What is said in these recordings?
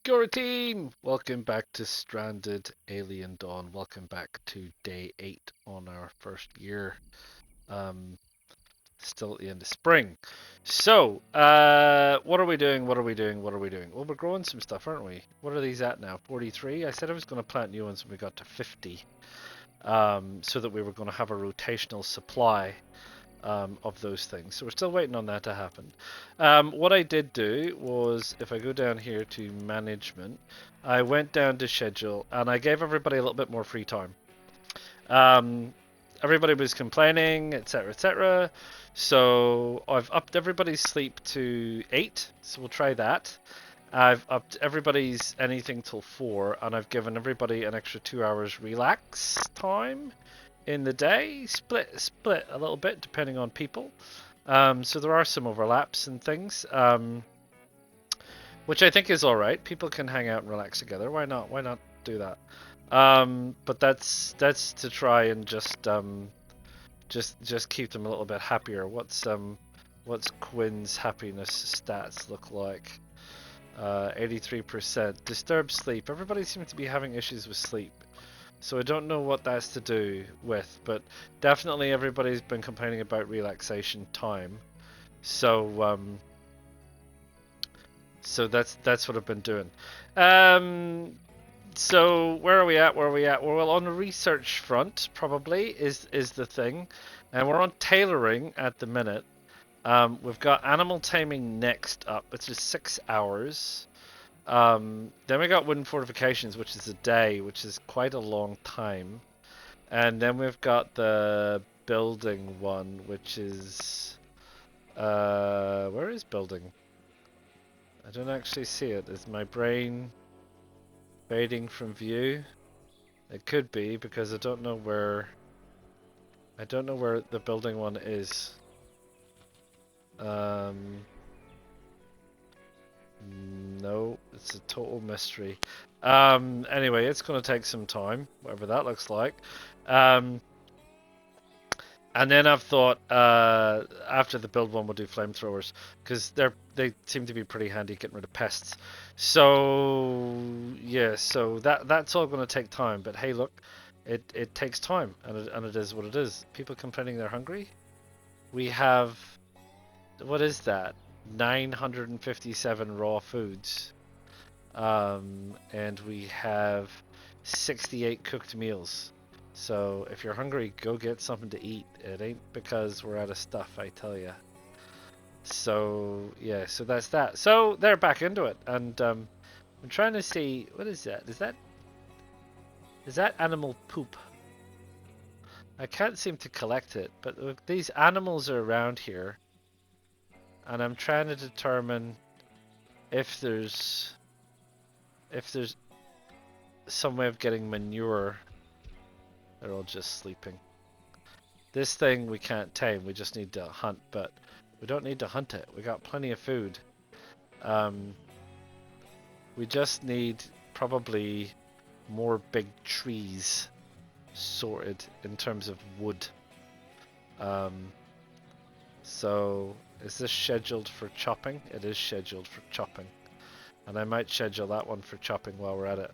Your team! Welcome back to Stranded Alien Dawn. Welcome back to day 8 on our first year. Still at the end of spring. So, what are we doing? What are we doing? What are we doing? Well, we're growing some stuff, aren't we? What are these at now? 43? I said I was going to plant new ones when we got to 50. So that we were going to have a rotational supply of those things. So we're still waiting on that to happen. What I did do was, if I go down here to management, I went down to schedule and I gave everybody a little bit more free time. Everybody was complaining, etc., etc. So I've upped everybody's sleep to 8. So we'll try that. I've upped everybody's anything till 4, and I've given everybody an extra 2 hours relax time in the day, split a little bit depending on people. So there are some overlaps and things, which I think is all right. People can hang out and relax together. Why not? Why not do that? But that's to try and just keep them a little bit happier. What's Quinn's happiness stats look like? 83%. Disturbed sleep. Everybody seems to be having issues with sleep. So I don't know what that's to do with, but definitely everybody's been complaining about relaxation time. So so that's what I've been doing. So where are we at? Where are we at? Well, on the research front, probably is the thing, and we're on tailoring at the minute. We've got animal taming next up, which is 6 hours. Then we got wooden fortifications, which is a day, which is quite a long time. And then we've got the building one, which is... where is building? I don't actually see it. Is my brain fading from view? It could be, because I don't know where... I don't know where the building one is. No, it's a total mystery. Anyway, it's going to take some time, whatever that looks like. And then I've thought after the build one, we'll do flamethrowers because they seem to be pretty handy getting rid of pests. So yeah, so that's all going to take time. But hey, look, it takes time, and it is what it is. People complaining they're hungry. We have, what is that? 957 raw foods. And we have 68 cooked meals. So if you're hungry, go get something to eat. It ain't because we're out of stuff, I tell you. So yeah, so that's that. So they're back into it, and I'm trying to see, what is that? Is that animal poop? I can't seem to collect it, but look, these animals are around here, and I'm trying to determine if there's some way of getting manure. They're all just sleeping. This thing we can't tame, we just need to hunt, but we don't need to hunt it. We got plenty of food. We just need probably more big trees sorted in terms of wood. So is this scheduled for chopping? It is scheduled for chopping. And I might schedule that one for chopping while we're at it.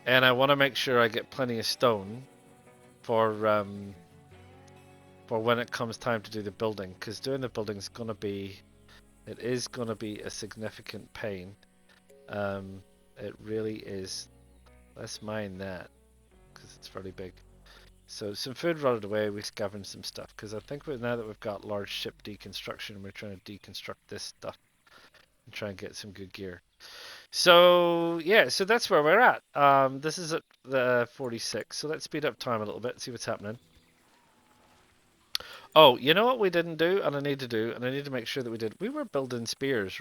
And I want to make sure I get plenty of stone for when it comes time to do the building, because doing the building is going to be, it is going to be a significant pain. It really is. Let's mine that, because it's fairly big. So some food rotted away, we scavenged some stuff, because I think now that we've got large ship deconstruction, we're trying to deconstruct this stuff and try and get some good gear. So yeah, so that's where we're at. This is at the 46, so let's speed up time a little bit, see what's happening. Oh, you know what we didn't do, and I need to do, and I need to make sure that we did. We were building spears.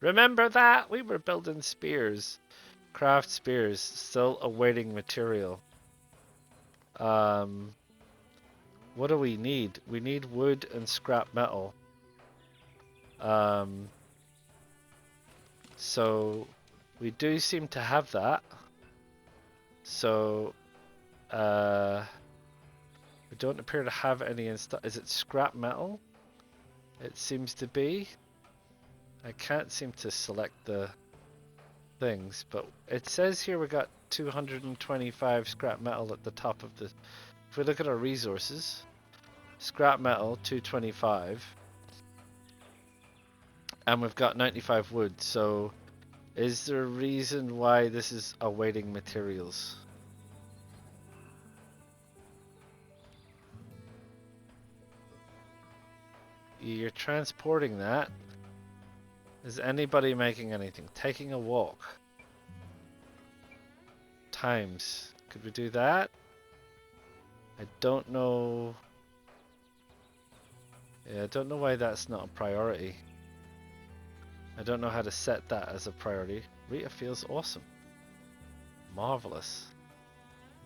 Remember that? We were building spears. Craft spears. Still awaiting material. What do we need? We need wood and scrap metal. So we do seem to have that. So we don't appear to have any in stock. Is it scrap metal? It seems to be. I can't seem to select the things, but it says here we got 225 scrap metal at the top of the... If we look at our resources, scrap metal 225, and we've got 95 wood. So is there a reason why this is awaiting materials? You're transporting that. Is anybody making anything? Taking a walk. Times. Could we do that? I don't know. Yeah, I don't know why that's not a priority. I don't know how to set that as a priority. Rita feels awesome. Marvelous.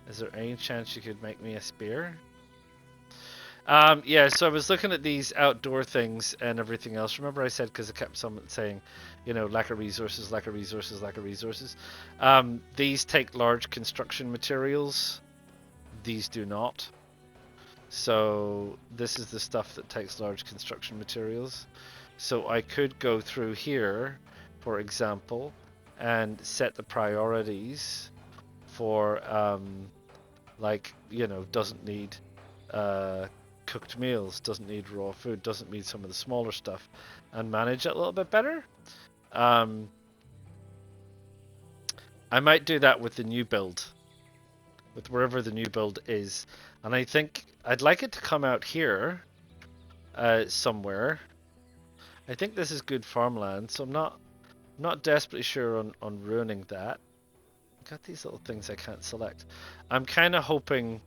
Is there any chance you could make me a spear? Yeah, so I was looking at these outdoor things and everything else. Remember I said, because I kept saying, you know, lack of resources, lack of resources, lack of resources. These take large construction materials. These do not. So this is the stuff that takes large construction materials. So I could go through here, for example, and set the priorities for, like, you know, doesn't need cooked meals, doesn't need raw food, doesn't need some of the smaller stuff, and manage it a little bit better. I might do that with the new build, with wherever the new build is, and I think I'd like it to come out here somewhere. I think this is good farmland, so I'm not desperately sure on ruining that. I've got these little things I can't select. I'm kind of hoping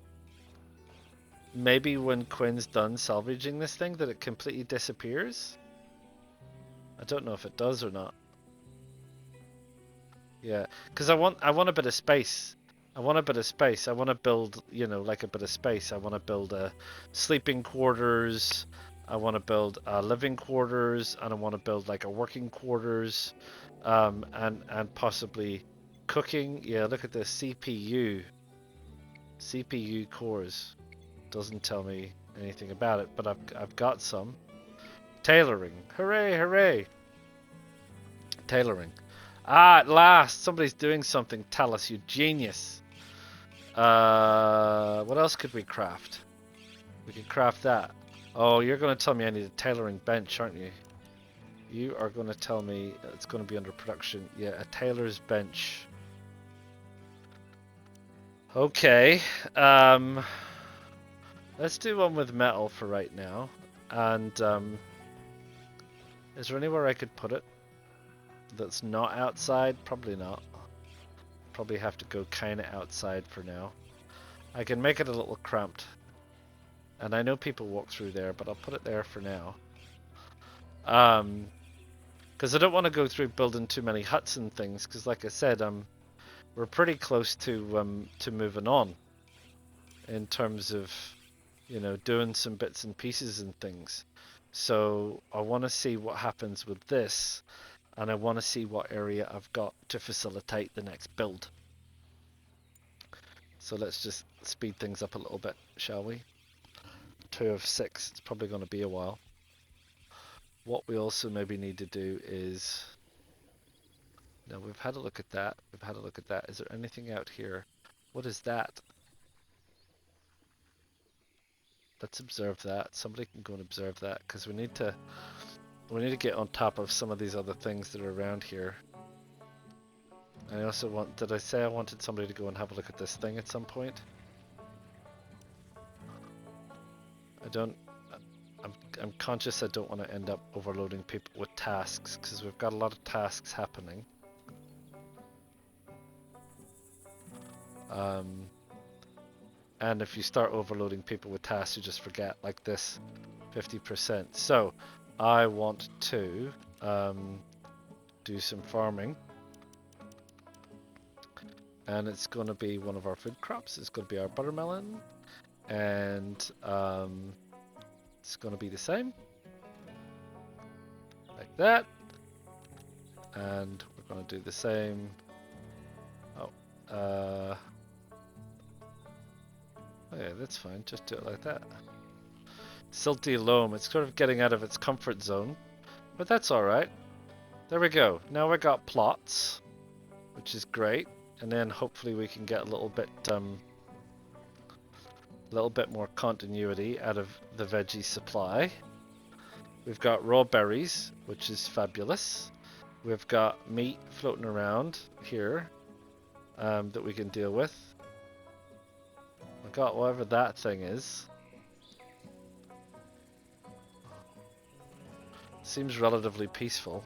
maybe when Quinn's done salvaging this thing that it completely disappears. I don't know if it does or not. Yeah, because I want a bit of space. I want a bit of space. I want to build, you know, like a bit of space. I want to build a sleeping quarters. I want to build a living quarters, and I want to build like a working quarters, and possibly cooking. Yeah, look at the CPU cores. Doesn't tell me anything about it, but I've got some. Tailoring. Hooray, hooray. Tailoring. Ah, at last! Somebody's doing something. Tell us, you genius. What else could we craft? We could craft that. Oh, you're going to tell me I need a tailoring bench, aren't you? You are going to tell me it's going to be under production. Yeah, a tailor's bench. Okay. Let's do one with metal for right now. And is there anywhere I could put it that's not outside? Probably not. Probably have to go kind of outside for now. I can make it a little cramped. And I know people walk through there, but I'll put it there for now. Because I don't want to go through building too many huts and things, because like I said, we're pretty close to moving on in terms of, you know, doing some bits and pieces and things. So I want to see what happens with this, and I want to see what area I've got to facilitate the next build. So let's just speed things up a little bit, shall we? 2 of 6, it's probably going to be a while. What we also maybe need to do is... Now we've had a look at that, Is there anything out here? What is that? Let's observe that. Somebody can go and observe that, because we need to get on top of some of these other things that are around here. I also want... Did I say I wanted somebody to go and have a look at this thing at some point? I'm conscious I don't want to end up overloading people with tasks, because we've got a lot of tasks happening. And if you start overloading people with tasks, you just forget, like this, 50%. So I want to do some farming, and it's going to be one of our food crops. It's going to be our buttermelon, and it's going to be the same, like that, and we're going to do the same. Oh yeah, that's fine. Just do it like that. Silty loam. It's sort of getting out of its comfort zone, but that's all right. There we go. Now we got plots, which is great, and then hopefully we can get a little bit more continuity out of the veggie supply. We've got raw berries, which is fabulous. We've got meat floating around here that we can deal with. I've got whatever that thing is. Seems relatively peaceful.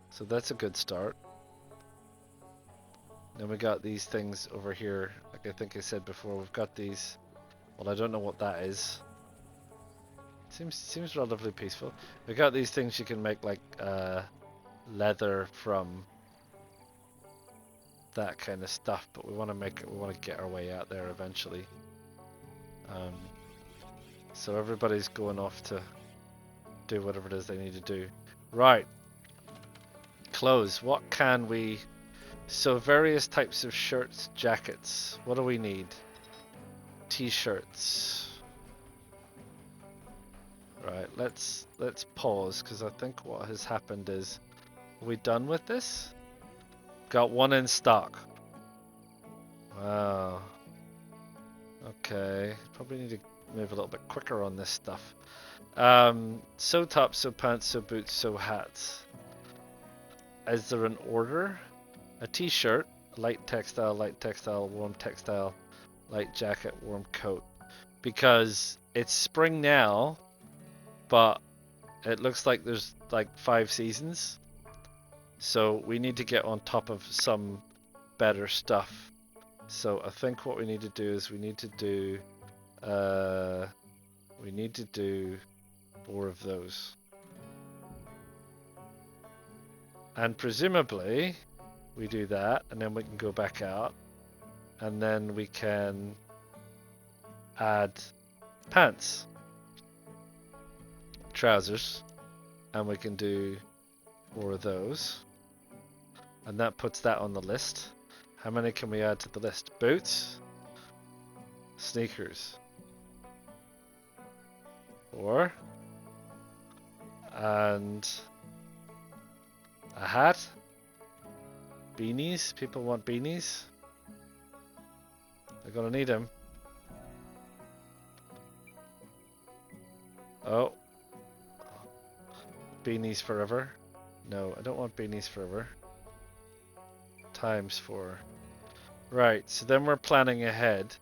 So that's a good start. Then we got these things over here. Like I think I said before, we've got these. Well, I don't know what that is. Seems relatively peaceful. We got these things you can make like leather from that kind of stuff, but we want to make it. We want to get our way out there eventually. So everybody's going off to do whatever it is they need to do. Right. Clothes. What can we? So various types of shirts, jackets. What do we need? T-shirts. Right. Let's pause because I think what has happened is, are we done with this? Got one in stock. Wow. Okay. Probably need to move a little bit quicker on this stuff. So tops, so pants, so boots, so hats. Is there an order? A t-shirt, light textile, warm textile, light jacket, warm coat. Because it's spring now, but it looks like there's like 5 seasons. So we need to get on top of some better stuff. So I think what we need to do is we need to do 4 of those. And presumably we do that and then we can go back out and then we can add pants, trousers, and we can do 4 of those. And that puts that on the list. How many can we add to the list? Boots, sneakers, 4, and a hat, beanies. People want beanies. They're gonna need them. Oh, beanies forever. No, I don't want beanies forever. Times 4. Right, so then we're planning ahead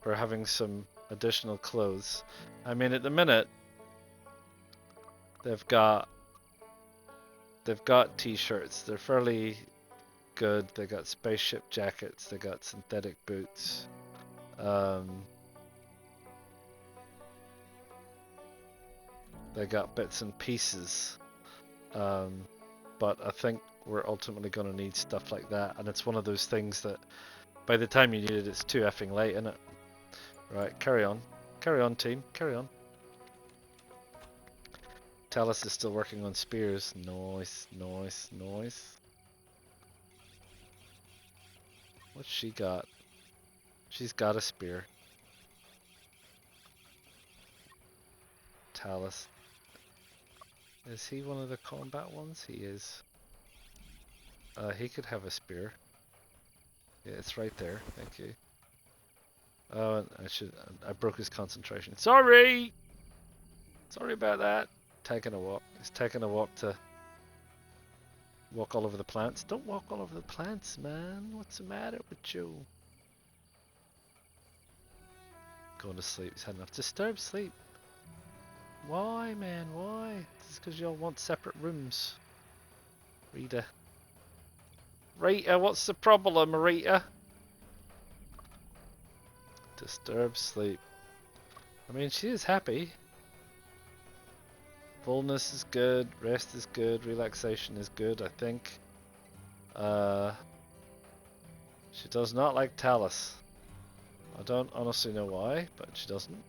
for having some additional clothes. I mean, at the minute, they've got t-shirts. They're fairly good. They got spaceship jackets. They got synthetic boots. They got bits and pieces. But I think we're ultimately going to need stuff like that, and it's one of those things that by the time you need it, it's too effing late, isn't it? Right, carry on team, carry on. Talus is still working on spears. Nice. What's she got? She's got a spear. Talus. Is he one of the combat ones? He is. He could have a spear. Yeah, it's right there. Thank you. Oh, I broke his concentration. Sorry about that. Taking a walk. He's taking a walk to walk all over the plants. Don't walk all over the plants, man. What's the matter with you? Going to sleep. He's had enough. Disturbed sleep. Why, man? Why? It's because you all want separate rooms. Rita, what's the problem, Rita? Disturbed sleep. I mean, she is happy. Fullness is good, rest is good, relaxation is good, I think. She does not like Talus. I don't honestly know why, but she doesn't.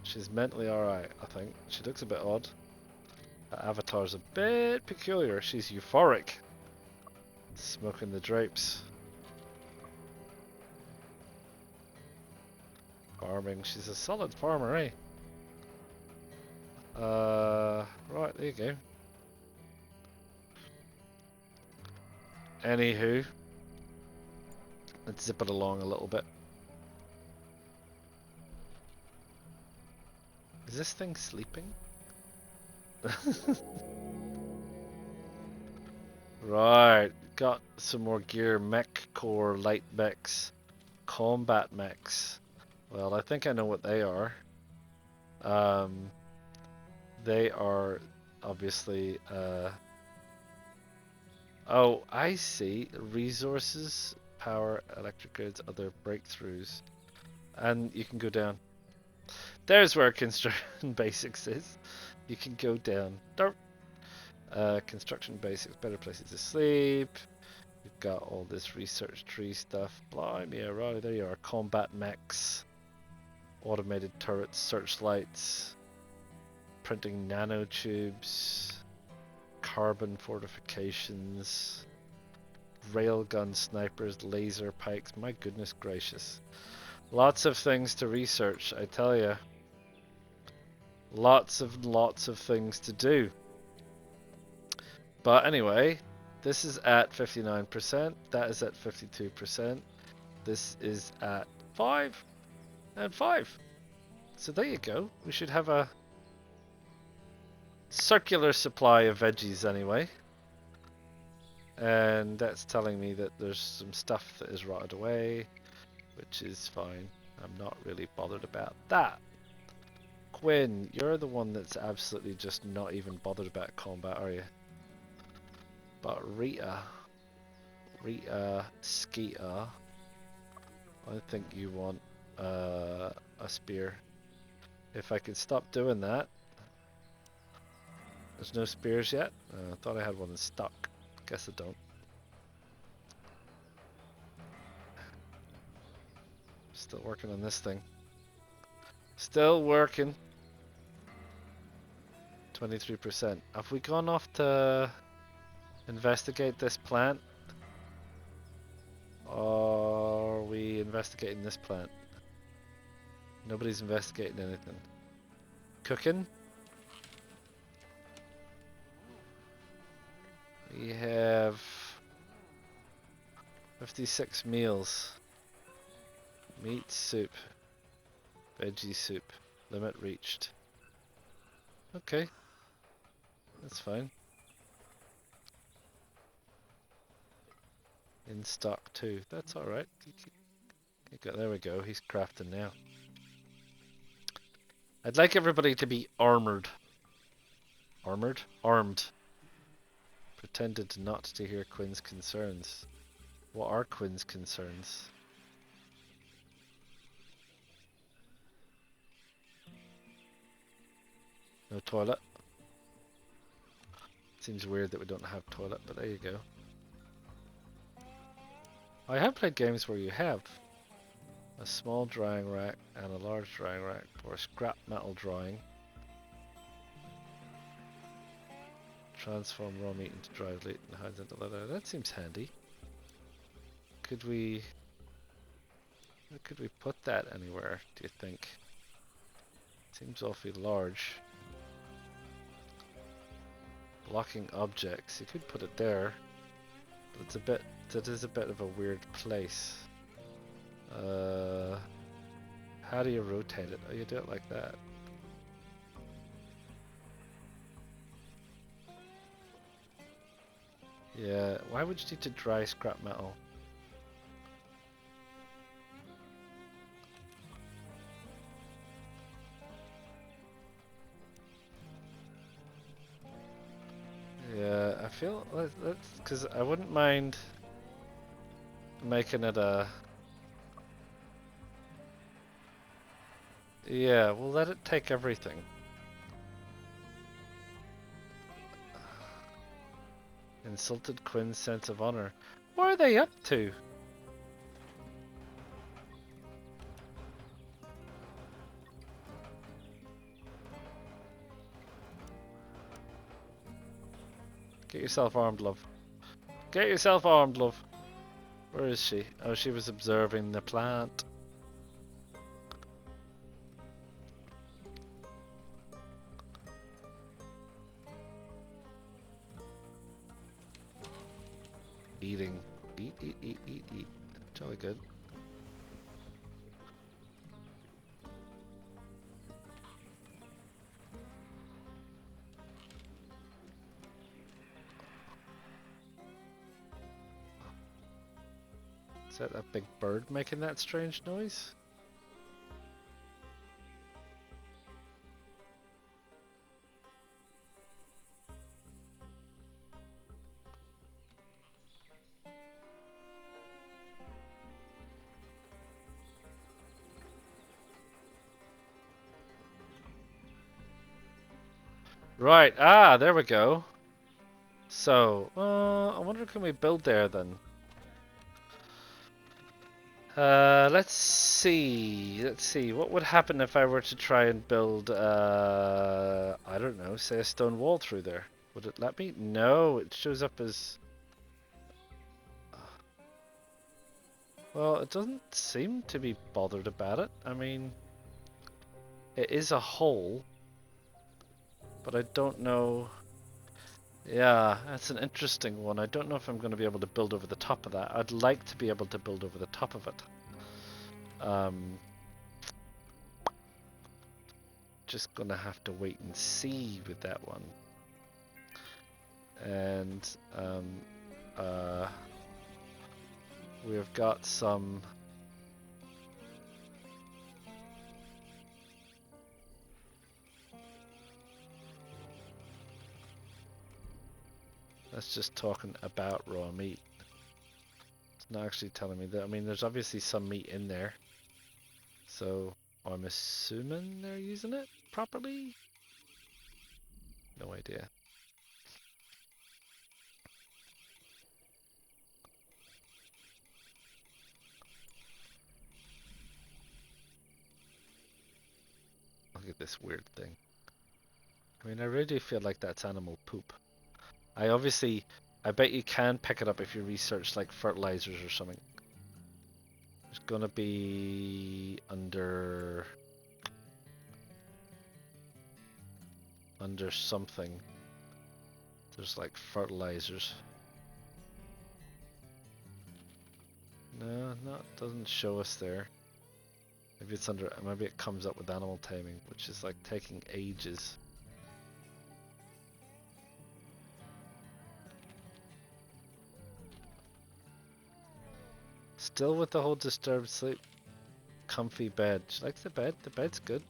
She's mentally alright, I think. She looks a bit odd. Her avatar's a bit peculiar. She's euphoric. Smoking the drapes. arming. She's a solid farmer, eh? Right, there you go. Anywho, let's zip it along a little bit. Is this thing sleeping? Right, got some more gear. Mech core, light mechs, combat mechs. Well, I think I know what they are. They are obviously, oh, I see. Resources, power, electric grids, other breakthroughs. And you can go down. There's where construction basics is. You can go down. Construction basics, better places to sleep. We've got all this research tree stuff. Blimey, right, there you are. Combat mechs, automated turrets, searchlights, printing nanotubes, carbon fortifications, railgun snipers, laser pikes. My goodness gracious. Lots of things to research, I tell you. Lots of things to do. But anyway, this is at 59%, that is at 52%, this is at 5 and 5. So there you go. We should have a circular supply of veggies anyway. And that's telling me that there's some stuff that is rotted away, which is fine. I'm not really bothered about that. Quinn, you're the one that's absolutely just not even bothered about combat, are you? But Rita, Skeeter, I think you want a spear. If I could stop doing that. There's no spears yet? I thought I had one stuck. Guess I don't. Still working on this thing. Still working. 23%. Have we gone off to investigate this plant? Or are we investigating this plant? Nobody's investigating anything. Cooking? We have 56 meals. Meat soup. Veggie soup. Limit reached. Okay. That's fine. In stock too. That's alright. There we go. He's crafting now. I'd like everybody to be armoured. Armoured? Armed. Pretended not to hear Quinn's concerns. What are Quinn's concerns? No toilet. Seems weird that we don't have toilet, but there you go. I have played games where you have a small drying rack and a large drying rack for scrap metal drying. Transform raw meat into dried meat and hides into leather. That seems handy. Could we put that anywhere, do you think? Seems awfully large. Blocking objects. You could put it there, but it is a bit of a weird place. How do you rotate it? Oh, you do it like that. Yeah, why would you need to dry scrap metal? Yeah, I feel that's because I wouldn't mind making it a. Yeah, we'll let it take everything. Insulted Quinn's sense of honor. What are they up to? Get yourself armed, love. Get yourself armed, love. Where is she? Oh, she was observing the plant. eating. Eat, eat, eat, eat, eat. Jolly good. Is that a big bird making that strange noise? Right, there we go. So, I wonder can we build there then? Let's see. Let's see. What would happen if I were to try and build, I don't know, say a stone wall through there? Would it let me? No, it shows up as... Well, it doesn't seem to be bothered about it. I mean, it is a hole, but I don't know... Yeah, that's an interesting one. I don't know if I'm going to be able to build over the top of that. I'd like to be able to build over the top of it. Just gonna have to wait and see with that one. And we've got some... That's just talking about raw meat. It's not actually telling me that. I mean, there's obviously some meat in there. So, I'm assuming they're using it properly? No idea. Look at this weird thing. I mean, I really do feel like that's animal poop. I bet you can pick it up if you research like fertilizers or something. There's gonna be under something. There's like fertilizers. No, it doesn't show us there. Maybe it's under. Maybe it comes up with animal taming, which is like taking ages. Still with the whole disturbed sleep. Comfy bed. She likes the bed. The bed's good.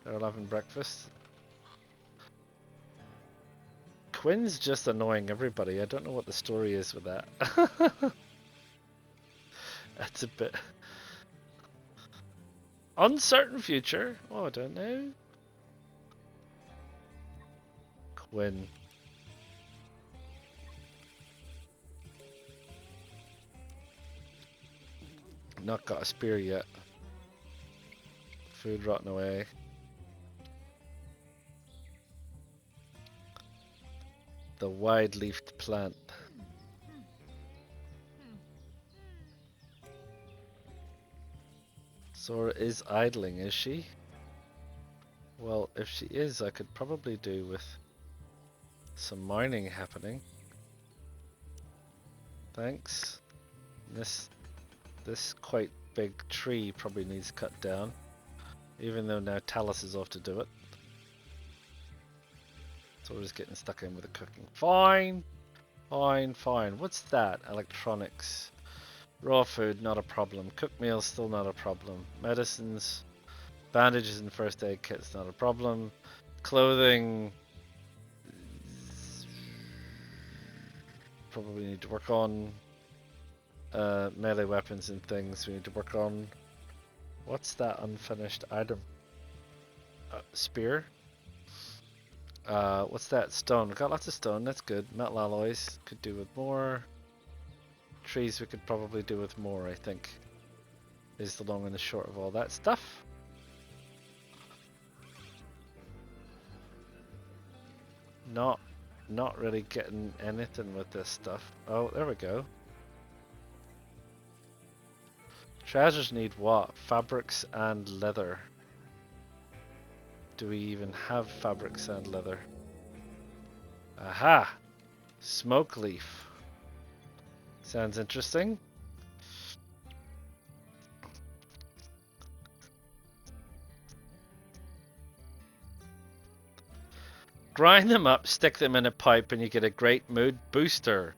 They're having breakfast. Quinn's just annoying everybody. I don't know what the story is with that. That's a bit... Uncertain future? Oh, I don't know. Quinn. Not got a spear yet. Food rotting away. The wide-leafed plant. Sora is idling, is she? Well, if she is, I could probably do with some mining happening. Thanks. This quite big tree probably needs cut down, even though now Talus is off to do it. Sora's getting stuck in with the cooking. Fine, fine. What's that? Electronics. Raw food, not a problem. Cooked meals, still not a problem. Medicines, bandages and first aid kits, not a problem. Clothing, probably need to work on. Melee weapons and things we need to work on. What's that unfinished item? Spear. What's that? Stone. We've got lots of stone, that's good. Metal alloys, could do with more. Trees we could probably do with more, I think. Is the long and the short of all that stuff. Not really getting anything with this stuff. Oh, there we go. Treasures need what? Fabrics and leather. Do we even have fabrics and leather? Aha! Smoke leaf. Sounds interesting. Grind them up, stick them in a pipe, and you get a great mood booster.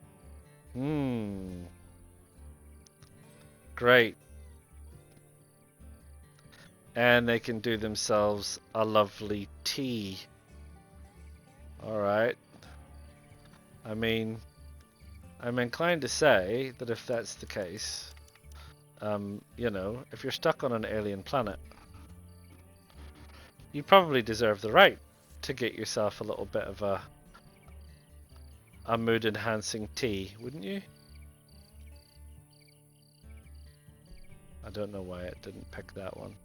Great. And they can do themselves a lovely tea. Alright. I mean, I'm inclined to say that if that's the case, you know, if you're stuck on an alien planet, you probably deserve the right to get yourself a little bit of a mood enhancing tea, wouldn't you? I don't know why it didn't pick that one.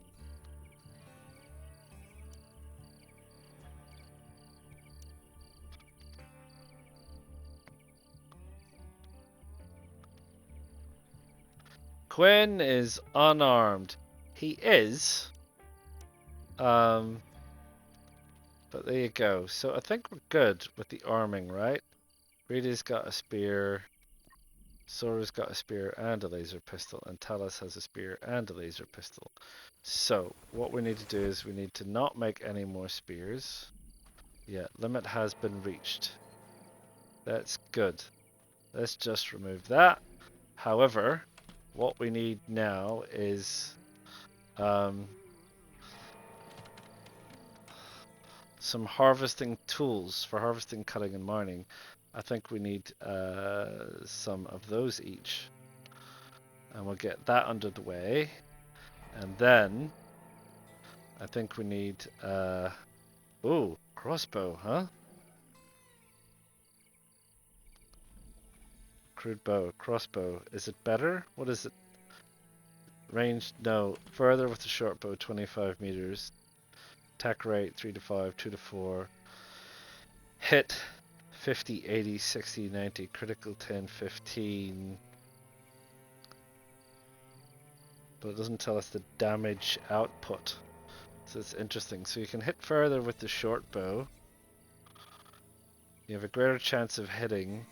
Quinn is unarmed. He is. But there you go. So I think we're good with the arming, right? Rita's got a spear. Sora's got a spear and a laser pistol. And Talos has a spear and a laser pistol. So what we need to do is we need to not make any more spears. Yeah, limit has been reached. That's good. Let's just remove that. However, what we need now is some harvesting tools for harvesting, cutting, and mining. I think we need some of those each. And we'll get that under the way. And then I think we need ooh, crossbow, huh? Crude bow, crossbow. Is it better? What is it? Range? No. Further with the short bow, 25 meters. Attack rate 3 to 5, 2 to 4. Hit 50, 80, 60, 90. Critical 10, 15. But it doesn't tell us the damage output. So it's interesting. So you can hit further with the short bow. You have a greater chance of hitting.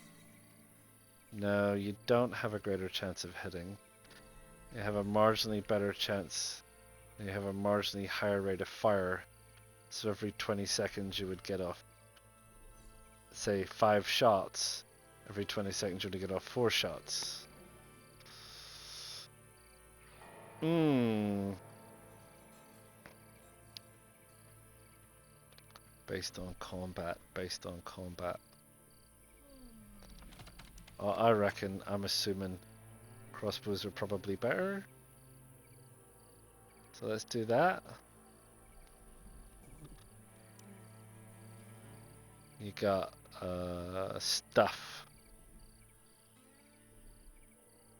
No, you don't have a greater chance of hitting. You have a marginally better chance. You have a marginally higher rate of fire. So every 20 seconds you would get off, say, 5 shots. Every 20 seconds you would get off 4 shots. Based on combat, based on combat. Oh, I reckon, I'm assuming crossbows are probably better. So let's do that. You got stuff.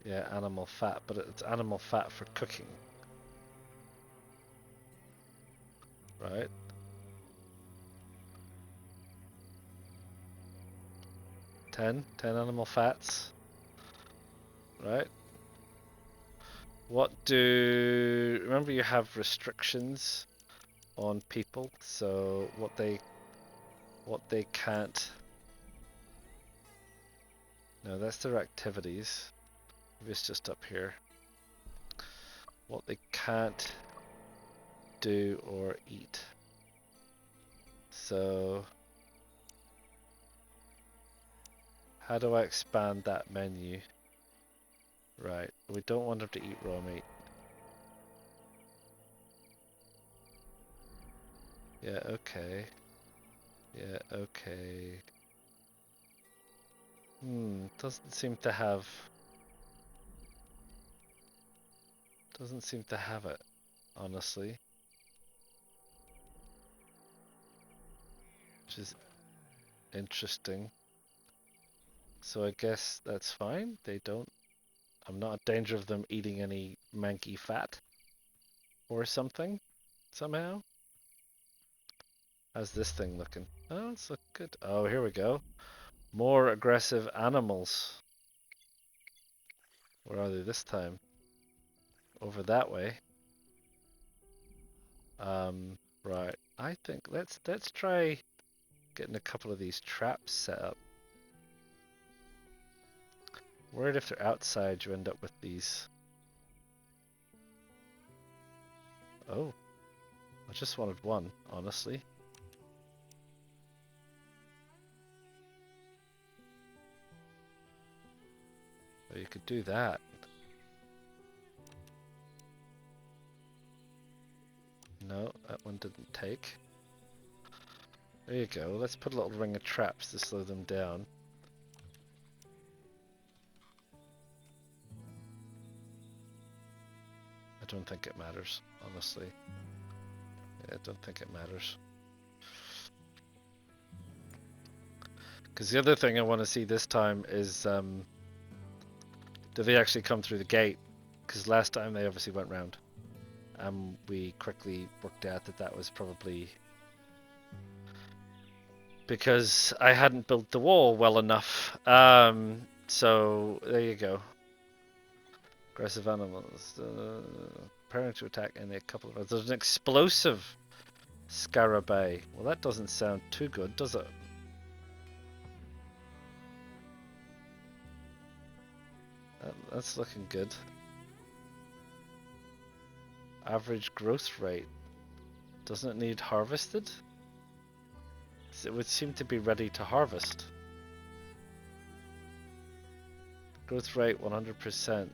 Yeah, animal fat, but it's animal fat for cooking. Right? Ten animal fats. Right? What do... Remember you have restrictions on people, so what they can't... No, that's their activities. Maybe it's just up here. What they can't do or eat. So... How do I expand that menu? Right, we don't want them to eat raw meat. Yeah, okay. Yeah, okay. Doesn't seem to have... Doesn't seem to have it, honestly. Which is interesting. So I guess that's fine. They don't... I'm not in danger of them eating any manky fat. Or something. Somehow. How's this thing looking? Oh, it's looking good. Oh, here we go. More aggressive animals. Where are they this time? Over that way. Right. I think let's try getting a couple of these traps set up. Worried if they're outside, you end up with these. Oh, I just wanted one, honestly. Well, you could do that. No, that one didn't take. There you go. Let's put a little ring of traps to slow them down. I don't think it matters, honestly. Yeah, I don't think it matters. Because the other thing I want to see this time is, do they actually come through the gate? Because last time they obviously went round. We quickly worked out that that was probably because I hadn't built the wall well enough. So there you go. Aggressive animals. Preparing to attack in a couple of... There's an explosive scarabée. Well, that doesn't sound too good, does it? That's looking good. Average growth rate. Doesn't it need harvested? It would seem to be ready to harvest. Growth rate 100%.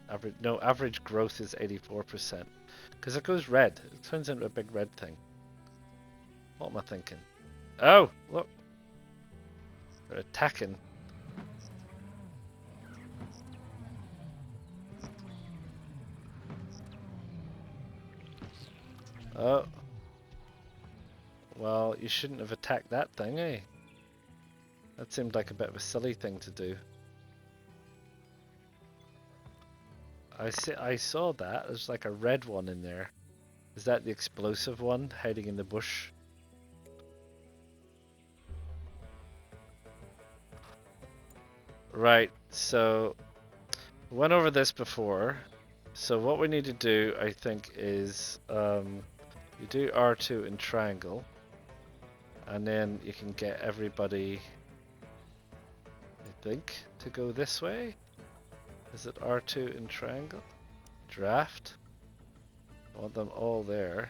Average growth is 84%. Because it goes red. It turns into a big red thing. What am I thinking? Oh, look. They're attacking. Oh. Well, you shouldn't have attacked that thing, eh? That seemed like a bit of a silly thing to do. I saw that. There's like a red one in there. Is that the explosive one hiding in the bush? Right, so we went over this before. So what we need to do, I think, is you do R2 in triangle, and then you can get everybody, I think, to go this way. Is it R2 in triangle? Draft. I want them all there.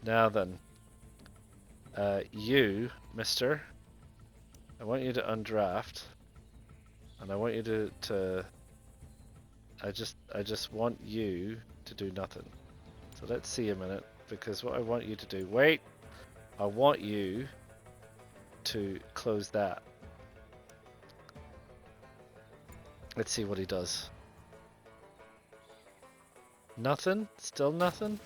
Now then, you, mister, I want you to undraft, and I want you to I just want you to do nothing. So let's see a minute, because what I want you to do, wait, I want you to close that. Let's see what he does. Nothing? Still nothing?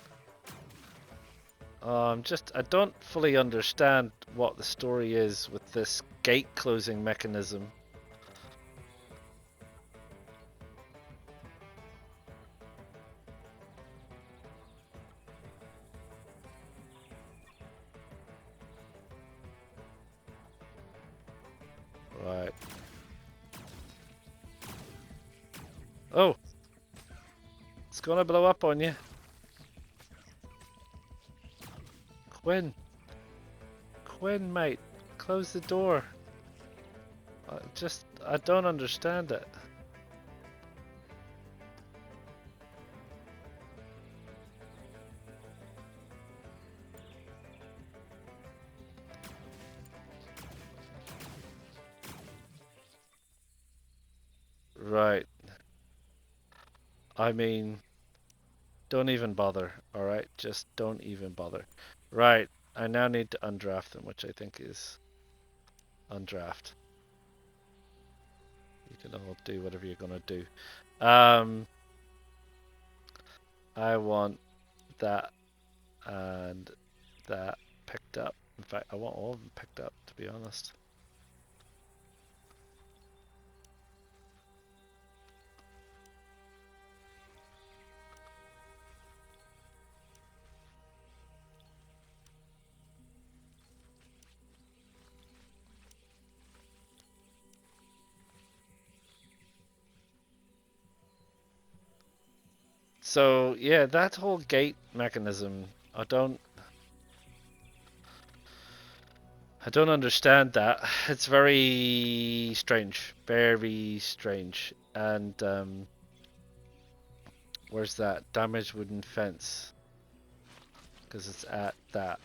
I don't fully understand what the story is with this gate closing mechanism. Right. Oh! It's gonna blow up on you. Quinn! Quinn, mate! Close the door! I don't understand it. Right. I mean, don't even bother, alright? Just don't even bother. Right, I now need to undraft them, which I think is undraft. You can all do whatever you're gonna do. I want that and that picked up. In fact, I want all of them picked up, to be honest. So yeah, that whole gate mechanism, I don't understand that. It's very strange. Very strange. And where's that? Damaged wooden fence. Because it's at that.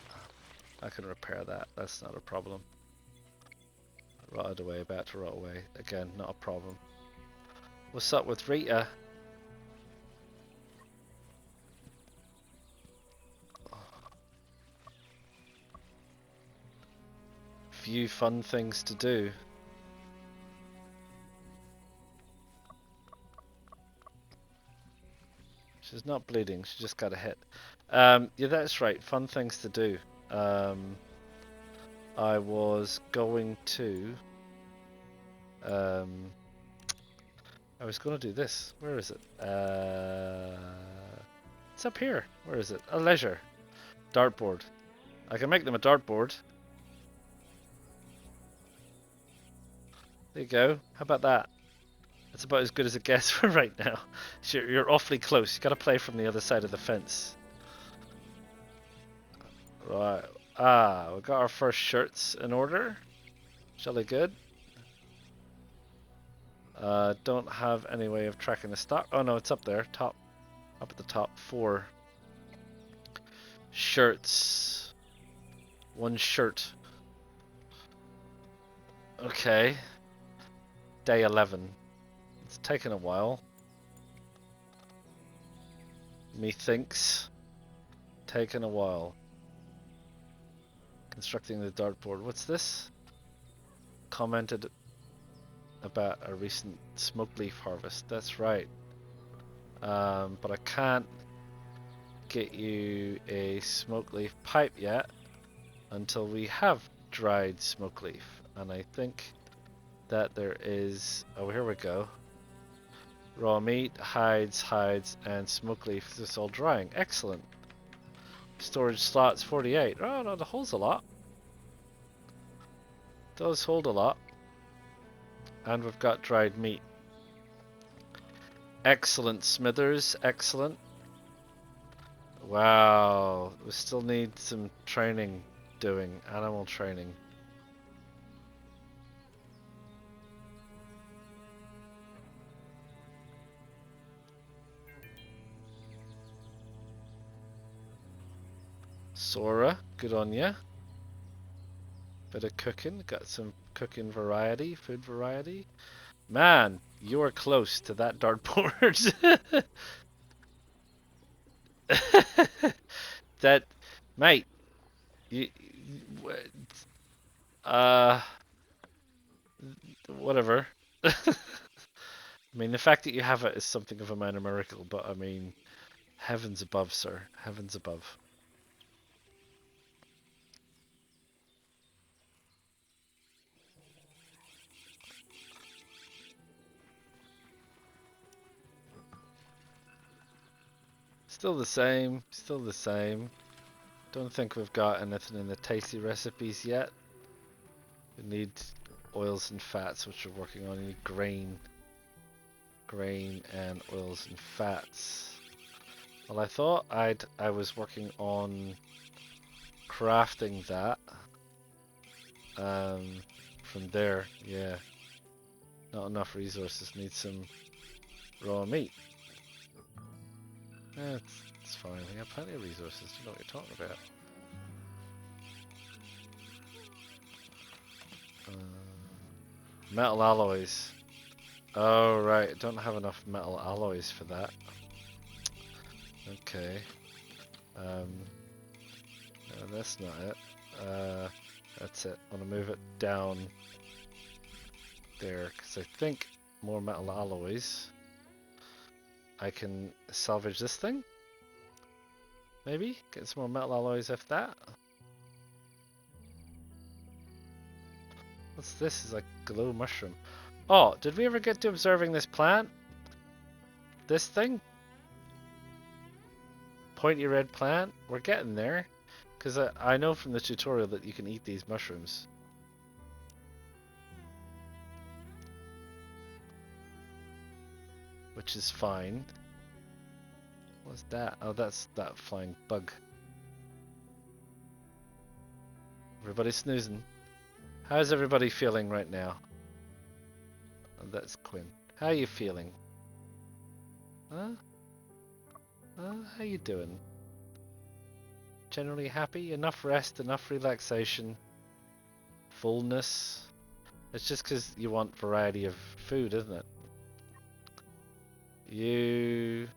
I can repair that. That's not a problem. Rotted away, about to rot away. Again, not a problem. What's up with Rita? Few fun things to do. She's not bleeding, she just got a hit. Yeah, that's right, fun things to do. I was going to... I was going to do this. Where is it? It's up here. Where is it? A leisure. Dartboard. I can make them a dartboard. There you go. How about that? That's about as good as it gets for right now. You're awfully close. You got to play from the other side of the fence. Right. Ah, we got our first shirts in order. Jolly good. Don't have any way of tracking the stock. Oh no, it's up there. Top. Up at the top. 4 shirts. 1 shirt. Okay. Day 11. It's taken a while. Methinks. Taken a while. Constructing the dartboard. What's this? Commented about a recent smoke leaf harvest. That's right. But I can't get you a smoke leaf pipe yet until we have dried smoke leaf. And I think that there is... Oh, here we go. Raw meat, hides, and smoke leaf. This is all drying. Excellent. Storage slots 48. Oh no, that holds a lot. Does hold a lot. And we've got dried meat. Excellent, Smithers. Excellent. Wow. We still need some training doing. Animal training. Sora, good on ya. Bit of cooking, got some cooking variety, food variety. Man, you are close to that dartboard. That, mate, you, whatever. I mean, the fact that you have it is something of a minor miracle, but I mean, heavens above, sir, heavens above. Still the same, still the same. Don't think we've got anything in the tasty recipes yet. We need oils and fats, which we're working on. We need grain and oils and fats. Well, I thought I was working on crafting that. From there, yeah. Not enough resources. Need some raw meat. Yeah, it's fine. We got plenty of resources. You know what you're talking about. Metal alloys. Oh right, don't have enough metal alloys for that. Okay. No, that's not it. That's it. I want to move it down there because I think more metal alloys. I can salvage this thing. Maybe get some more metal alloys if that. What's this? Is like glow mushroom. Oh, did we ever get to observing this plant? This thing? Pointy red plant? We're getting there. Because I know from the tutorial that you can eat these mushrooms. Which is fine. What's that? Oh, that's that flying bug. Everybody snoozing. How's everybody feeling right now? Oh, that's Quinn. How are you feeling? Huh? How you doing? Generally happy? Enough rest, enough relaxation, fullness? It's just because you want variety of food, isn't it? You...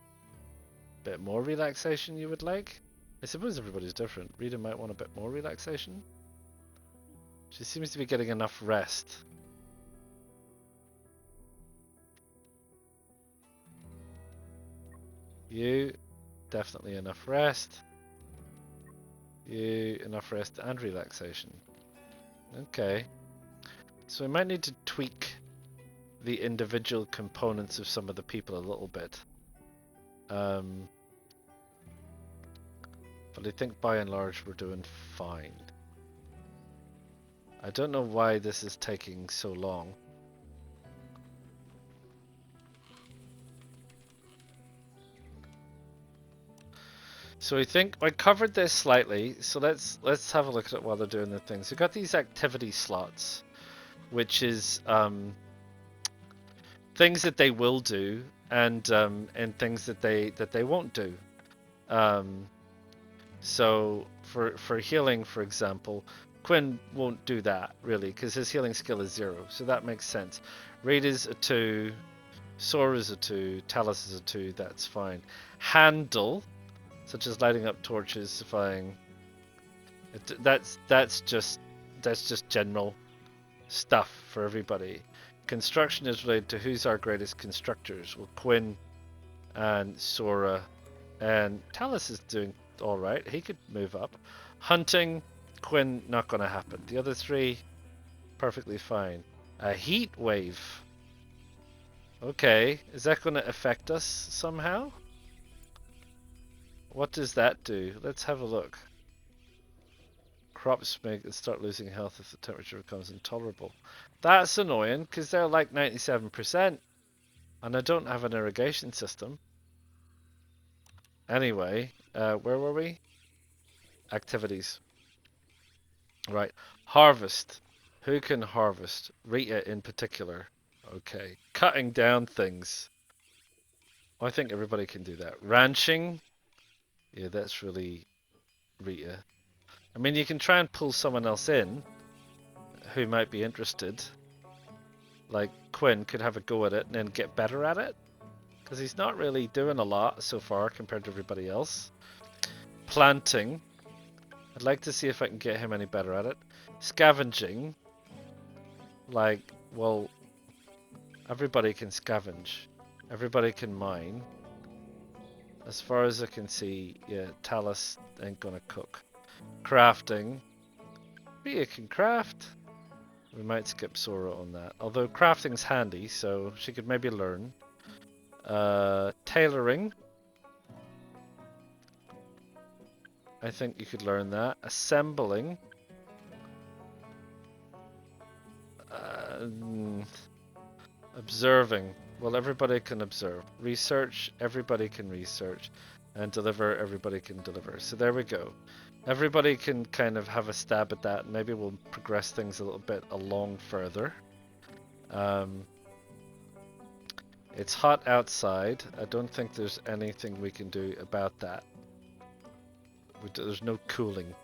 bit more relaxation you would like? I suppose everybody's different. Rita might want a bit more relaxation. She seems to be getting enough rest. You, definitely enough rest. You, enough rest and relaxation. Okay. So we might need to tweak the individual components of some of the people a little bit. But I think by and large we're doing fine. I don't know why this is taking so long. So I think I covered this slightly, so let's have a look at it while they're doing the things. We've got these activity slots, which is things that they will do and things that they won't do. So for healing, for example, Quinn won't do that really because his healing skill is 0, so that makes sense. Raid is a 2, Sora's a 2, Talus is a 2. That's fine. Handle, such as lighting up torches, flying. That's just general stuff for everybody. Construction is related to who's our greatest constructors. Well, Quinn and Sora, and Talus is doing all right. He could move up. Hunting, Quinn, not going to happen. The other 3, perfectly fine. A heat wave. Okay, is that going to affect us somehow? What does that do? Let's have a look. Crops start losing health if the temperature becomes intolerable. That's annoying because they're like 97%, and I don't have an irrigation system. Anyway, where were we? Activities. Right. Harvest. Who can harvest? Rita in particular. Okay. Cutting down things. I think everybody can do that. Ranching. Yeah, that's really Rita. I mean, you can try and pull someone else in who might be interested. Like Quinn could have a go at it and then get better at it. Because he's not really doing a lot so far compared to everybody else. Planting. I'd like to see if I can get him any better at it. Scavenging. Like, well, everybody can scavenge. Everybody can mine. As far as I can see, yeah, Talus ain't gonna cook. Crafting. Rhea can craft. We might skip Sora on that. Although crafting's handy, so she could maybe learn. Tailoring. I think you could learn that. Assembling. Observing. Well, everybody can observe. Research. Everybody can research. And deliver. Everybody can deliver. So there we go. Everybody can kind of have a stab at that. Maybe we'll progress things a little bit along further. It's hot outside. I don't think there's anything we can do about that. There's no cooling.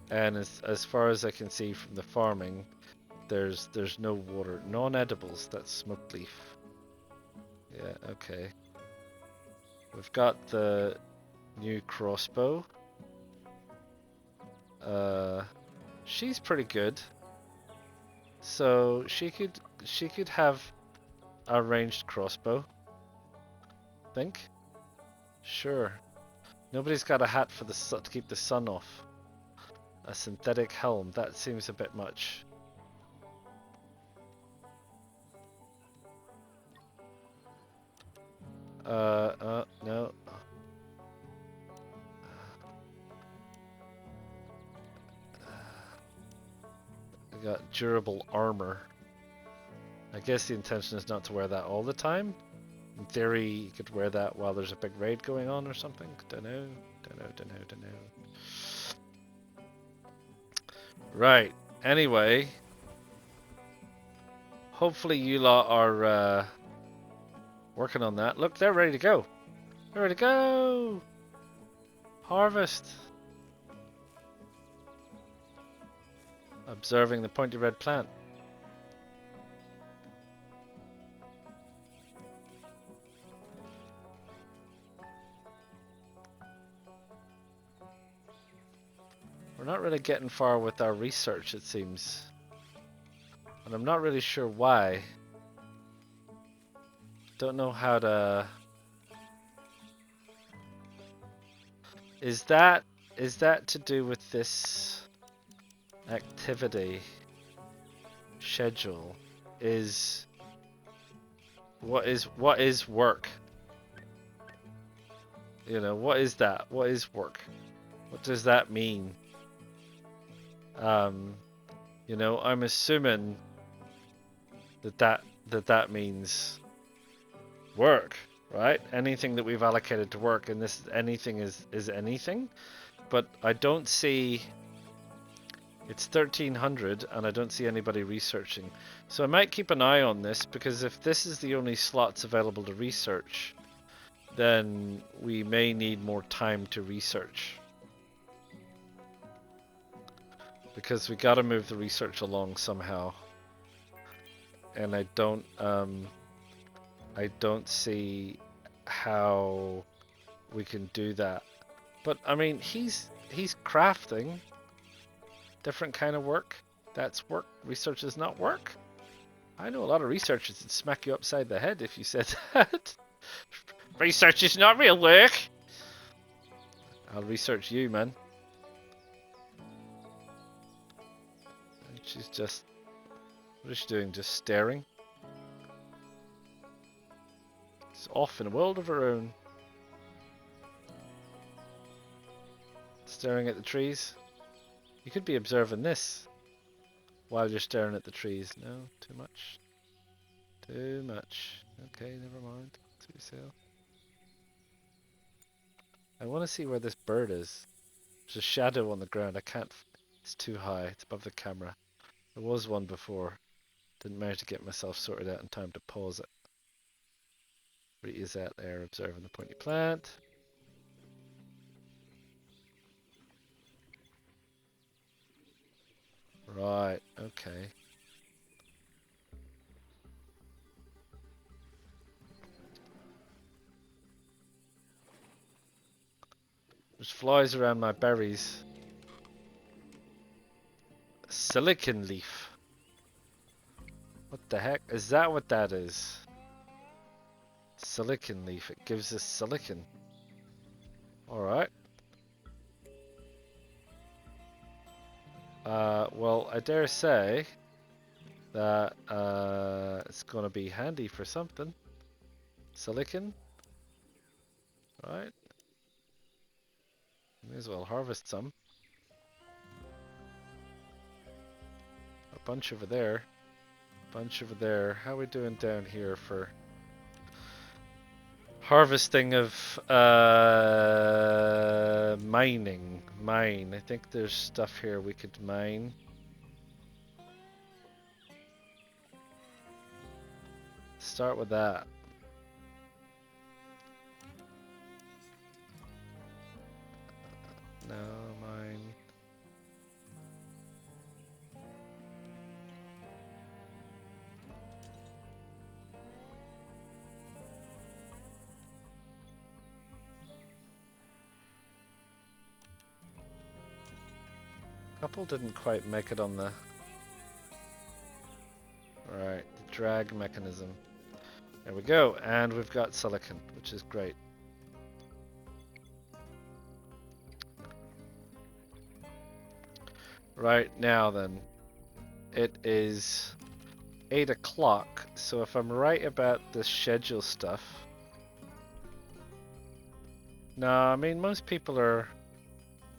And as far as I can see from the farming, there's no water. Non-edibles, that's smoked leaf. Yeah, okay. We've got the new crossbow. She's pretty good. So she could have a ranged crossbow. Think? Sure. Nobody's got a hat for the sun to keep the sun off. A synthetic helm, that seems a bit much. No. We got durable armor. I guess the intention is not to wear that all the time. In theory, you could wear that while there's a big raid going on or something. Don't know. Right. Anyway, hopefully you lot are working on that. Look, they're ready to go. They're ready to go. Harvest. Observing the pointy red plant. We're not really getting far with our research, it seems. And I'm not really sure why. Don't know how to... Is that to do with this activity schedule? What is work? You know, what is that? What is work? What does that mean? You know, I'm assuming that means work, right? Anything that we've allocated to work, and this anything is anything, but I don't see. It's 1300, and I don't see anybody researching. So I might keep an eye on this, because if this is the only slots available to research, then we may need more time to research. Because we gotta move the research along somehow. And I don't see how we can do that. But I mean, he's crafting different kind of work. That's work. Research is not work. I know a lot of researchers that smack you upside the head if you said that. Research is not real work. I'll research you, man. And she's just... What is she doing? Just staring? She's off in a world of her own. Staring at the trees. You could be observing this while you're staring at the trees. No, too much. Too much. Okay, never mind. Suit yourself. I want to see where this bird is. There's a shadow on the ground. I can't. It's too high. It's above the camera. There was one before. Didn't manage to get myself sorted out in time to pause it. Where is that there? Observing the pointy plant. Right. Okay. There's flies around my berries. Silicon leaf. What the heck? Is that what that is? Silicon leaf. It gives us silicon. Alright. Well, I dare say that it's going to be handy for something. Silicon. Right. May as well harvest some. A bunch over there. Bunch over there. How are we doing down here for harvesting of mining? Mine. I think there's stuff here we could mine. Start with that. No, mine. Couple didn't quite make it on the... Right, the drag mechanism. There we go, and we've got silicon, which is great. Right, now then. It is 8 o'clock, so if I'm right about this schedule stuff... No, I mean, most people are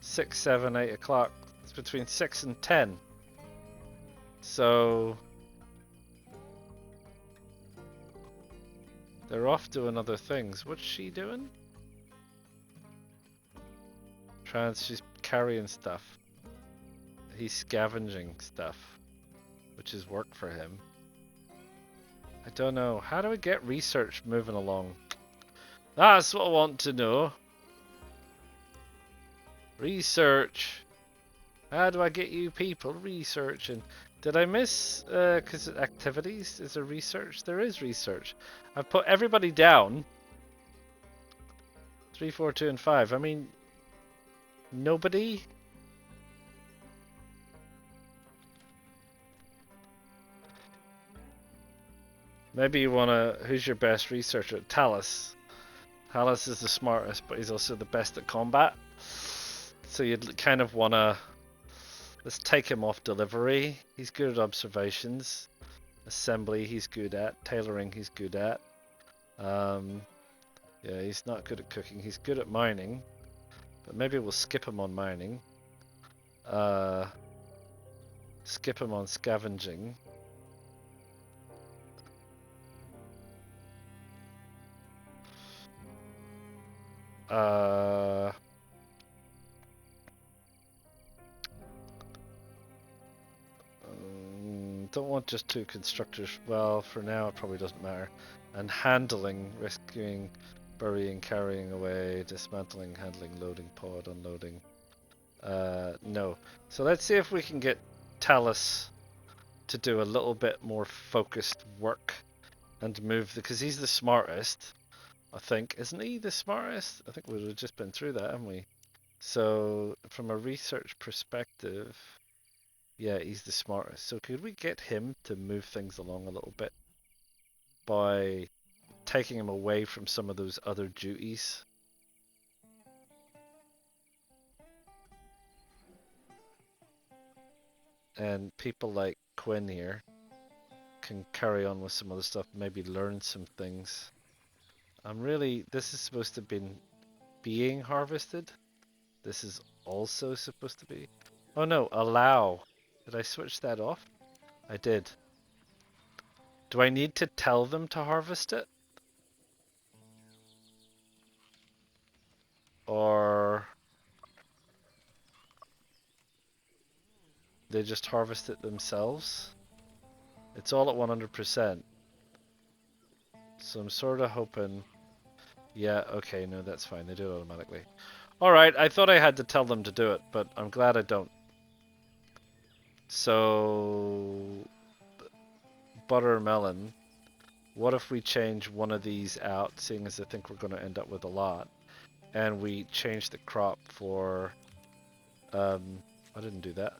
6, 7, 8 o'clock. It's between 6 and 10. So... They're off doing other things. What's she doing? She's carrying stuff. he's scavenging stuff, which is work for him. I don't know. How do we get research moving along? That's what I want to know. Research. How do I get you people researching? Did I miss, because activities? Is there research? There is research. I've put everybody down. 3, 4, 2, and 5. I mean, nobody? Maybe you wanna, who's your best researcher? Talus. Talus is the smartest, but he's also the best at combat. So you'd kind of wanna, let's take him off delivery. He's good at observations. Assembly, he's good at. Tailoring, he's good at. Yeah, he's not good at cooking. He's good at mining. But maybe we'll skip him on mining. Skip him on scavenging. Don't want just 2 constructors. Well, for now it probably doesn't matter. And handling, rescuing, burying, carrying away, dismantling, handling, loading, pod, unloading. No. So let's see if we can get Talus to do a little bit more focused work and move, because he's the smartest, I think. Isn't he the smartest? I think we've just been through that, haven't we? So from a research perspective, yeah, he's the smartest. So could we get him to move things along a little bit by taking him away from some of those other duties? And people like Quinn here can carry on with some other stuff, maybe learn some things. This is supposed to have been being harvested. This is also supposed to be. Oh no, allow. Did I switch that off? I did. Do I need to tell them to harvest it? Or they just harvest it themselves? It's all at 100%. So I'm sort of hoping... Yeah, okay, no, that's fine. They do it automatically. Alright, I thought I had to tell them to do it, but I'm glad I don't. So... Buttermelon. What if we change one of these out, seeing as I think we're going to end up with a lot, and we change the crop for... I didn't do that.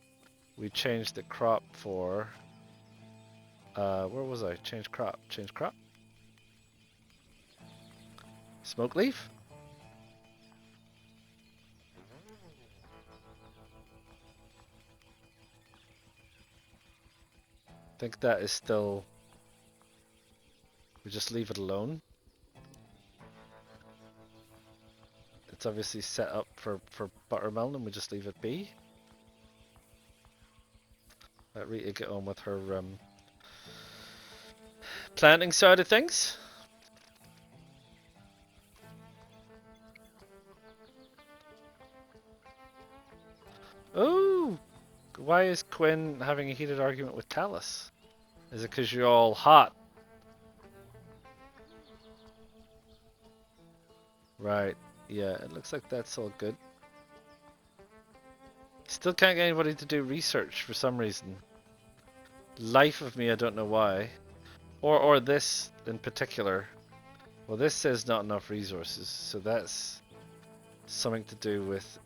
We changed the crop for... where was I? Change crop. Change crop? Smoke leaf? I think that is still... We just leave it alone. It's obviously set up for buttermelon and we just leave it be. Let Rita get on with her planting side of things. Oh! Why is Quinn having a heated argument with Talus? Is it because you're all hot? Right. Yeah, it looks like that's all good. Still can't get anybody to do research for some reason. Life of me, I don't know why. Or this in particular. Well, this says not enough resources, so that's something to do with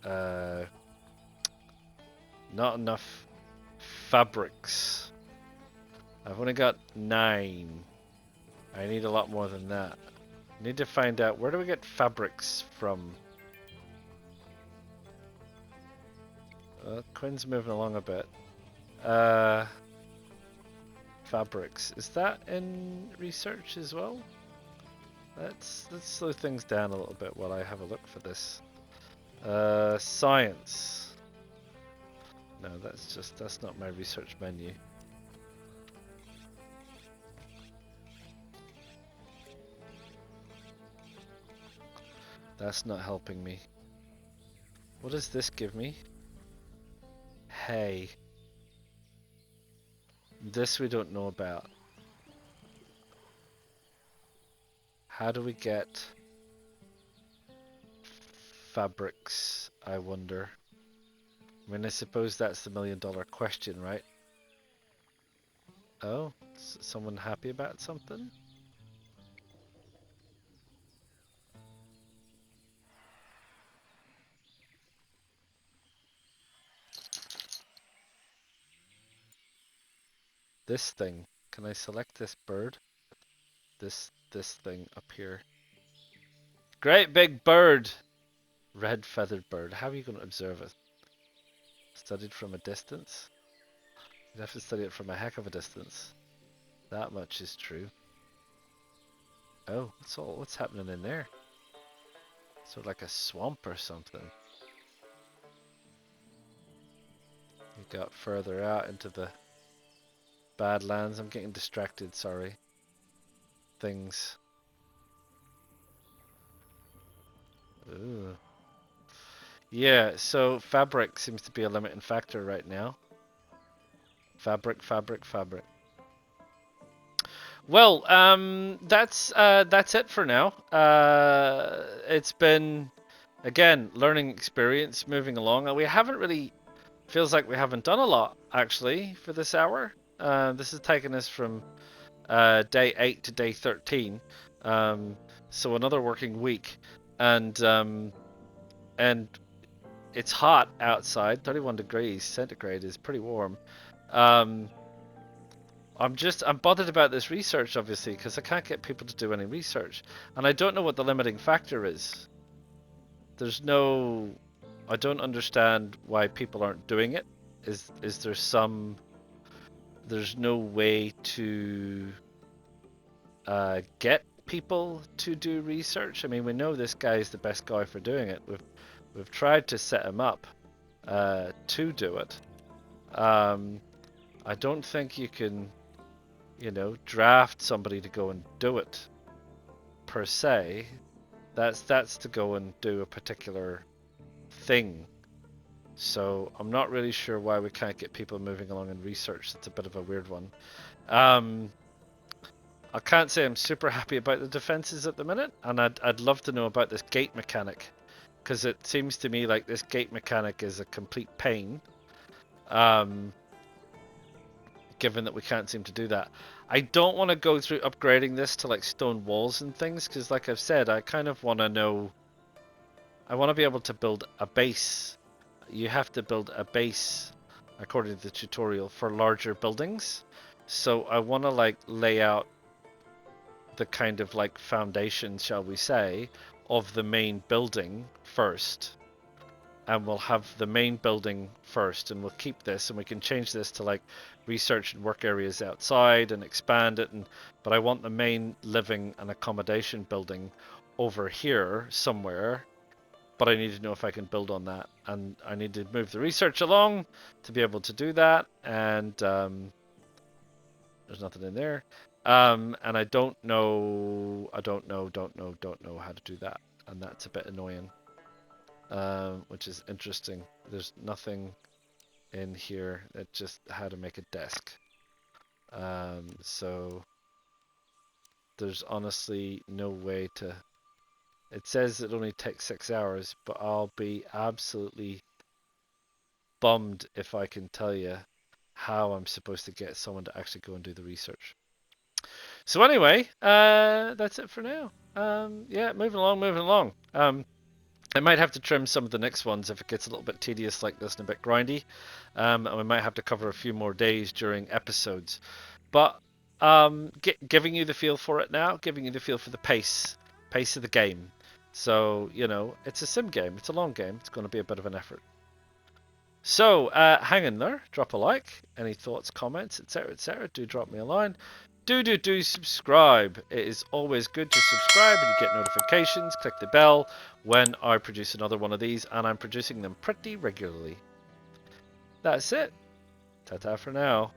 not enough fabrics. I've only got 9. I need a lot more than that. I need to find out, where do we get fabrics from? Quinn's moving along a bit. Fabrics. Is that in research as well? Let's slow things down a little bit while I have a look for this. Science. No, that's not my research menu. That's not helping me. What does this give me? Hay. This we don't know about. How do we get fabrics, I wonder? I mean, I suppose that's the million-dollar question, right? Oh, someone happy about something? This thing. Can I select this bird? This thing up here. Great big bird! Red feathered bird. How are you going to observe it? Studied from a distance? You'd have to study it from a heck of a distance. That much is true. Oh, what's happening in there? Sort of like a swamp or something. You got further out into the Badlands. I'm getting distracted, sorry. Things. Ooh. Yeah, so fabric seems to be a limiting factor right now. Fabric, fabric, fabric. Well, that's it for now. It's been, again, learning experience, moving along. We haven't really, feels like we haven't done a lot, actually, for this hour. This has taken us from day 8 to day 13. So another working week. And it's hot outside, 31 degrees centigrade is pretty warm. I'm bothered about this research, obviously, because I can't get people to do any research. And I don't know what the limiting factor is. I don't understand why people aren't doing it. Is there there's no way to get people to do research? I mean, we know this guy is the best guy for doing it. We've tried to set him up to do it. I don't think you can, draft somebody to go and do it per se. That's to go and do a particular thing. So I'm not really sure why we can't get people moving along in research. It's a bit of a weird one. I can't say I'm super happy about the defenses at the minute, and I'd love to know about this gate mechanic, because it seems to me like this gate mechanic is a complete pain. Given that we can't seem to do that. I don't want to go through upgrading this to like stone walls and things, because like I've said, I kind of want to know, I want to be able to build a base. You have to build a base, according to the tutorial, for larger buildings. So I want to like lay out the kind of like foundation, shall we say, of the main building first. And we'll have the main building first, and we'll keep this, and we can change this to like research and work areas outside and expand it. But I want the main living and accommodation building over here somewhere. But I need to know if I can build on that, and I need to move the research along to be able to do that. And there's nothing in there. And I don't know how to do that, and that's a bit annoying. Which is interesting. There's nothing in here that just how to make a desk. So there's honestly no way to. It says it only takes 6 hours, but I'll be absolutely bummed if I can tell you how I'm supposed to get someone to actually go and do the research. So anyway, that's it for now. Yeah, moving along. I might have to trim some of the next ones if it gets a little bit tedious like this and a bit grindy. And we might have to cover a few more days during episodes. But giving you the feel for it now, giving you the feel for the pace of the game. So, it's a sim game. It's a long game. It's going to be a bit of an effort. So, hang in there. Drop a like. Any thoughts, comments, etc. Do drop me a line. Do subscribe. It is always good to subscribe and you get notifications. Click the bell when I produce another one of these, and I'm producing them pretty regularly. That's it. Ta-ta for now.